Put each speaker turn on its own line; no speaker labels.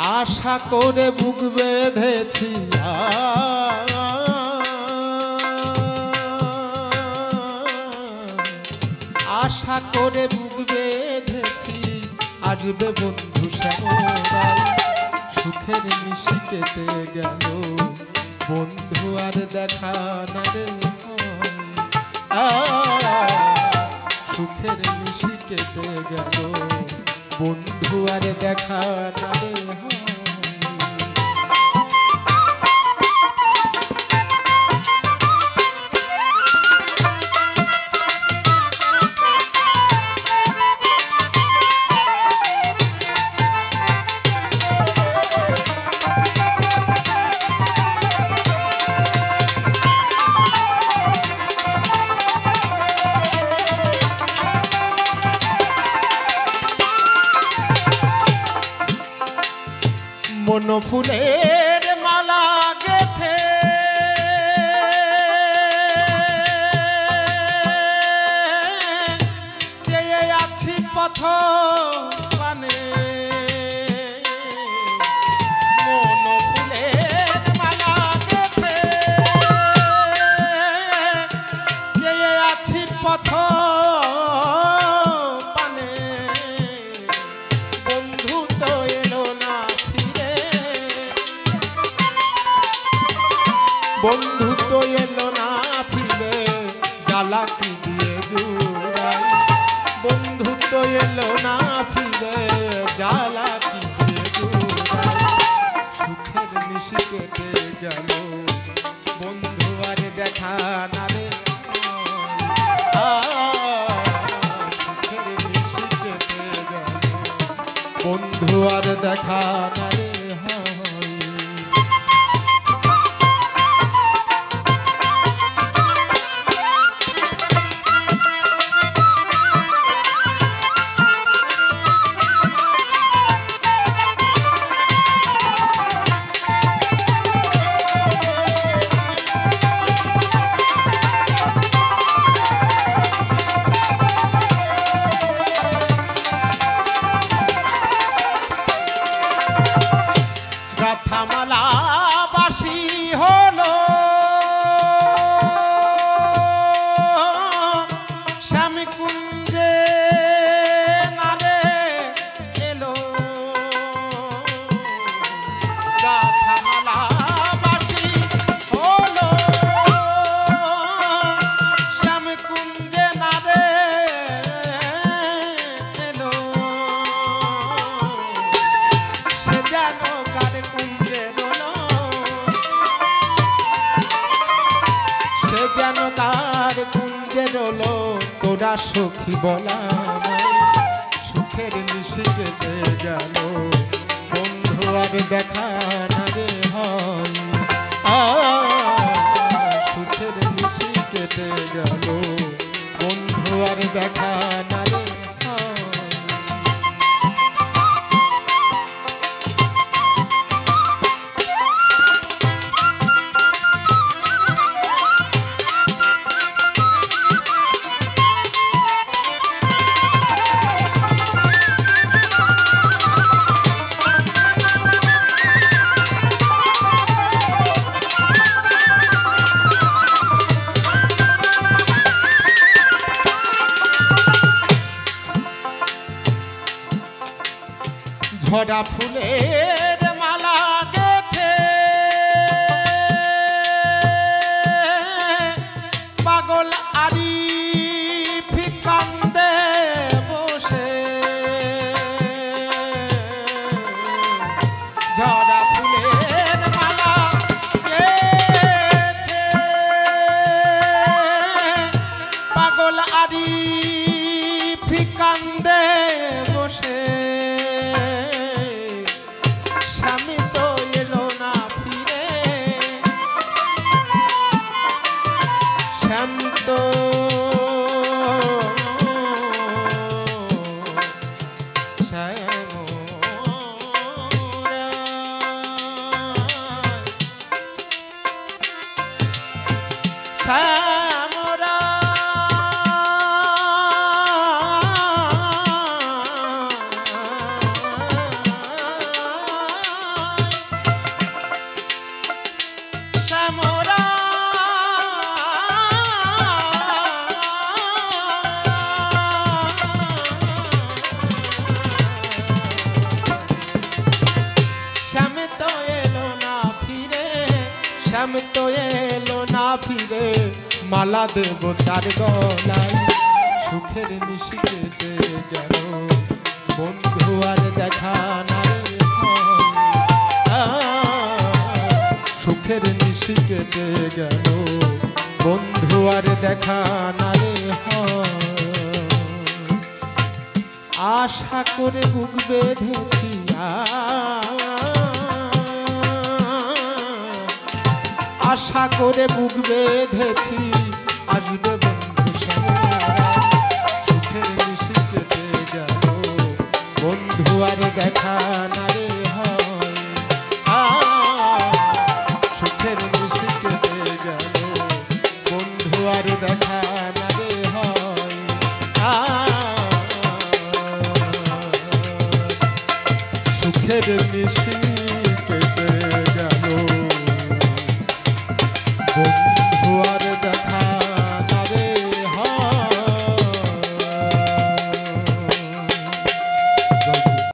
আশা করে বুক বেঁধেছি আশা করে বুক বেঁধেছি আসবে বন্ধু শ্যামরাই সুখের নিশি কেটে গেল বন্ধু আর দেখা না রে সুখের নিশি কেটে গেল বন্ধু আর দেখা না রে মন ফুলের মালা গেথে চেয়ে আছি পথ পানে মন ফুলের মালা গেথে চেয়ে আছি পথ বন্ধু তো এলো না ফিরে জ্বালা কি দিয়ে জুড়াই বন্ধু তো এলো না ফিরে জ্বালা কি দিয়ে জুড়াই সুখের নিশি কেটে গেল বন্ধু আর দেখা না রে সুখের নিশি কেটে গেল বন্ধু আর দেখা না রে গাথামালা বাসি হলো শ্যামী কুঞ্জে নালে এলো গাথামালা বাসি হলো শ্যামী কুঞ্জে নালে এলো সে যেন যেন তার কুঞ্জে রলো তোরা সখী বলা সুখের নিশি কেটে গেল বন্ধু আর দেখা না রে হয় সুখের নিশি কেটে গেল বন্ধু আর দেখা না রে ঝরা ফুলের মালা গেথে পাগল আরি ফিকান্দে বসে ঝরা ফুলের মালা গেথে পাগল আরি ফিকান্দে বসে শ্যাম তো এলো না ফিরে মালা দেব তার গলায় সুখের নিশি কেটে গেল বন্ধু আর দেখা না রে সুখের নিশি কেটে গেল বন্ধু আর দেখা না রে আশা করে বুক বেঁধেছি আশা করে বুক বেঁধেছি আসবে বন্ধু সুখের নিশি কেটে গেল বন্ধু আর দেখা না রে সুখের নিশি কেটে গেল বন্ধু আর দেখা না রে সুখের নিশি কেটে গেল বন্ধু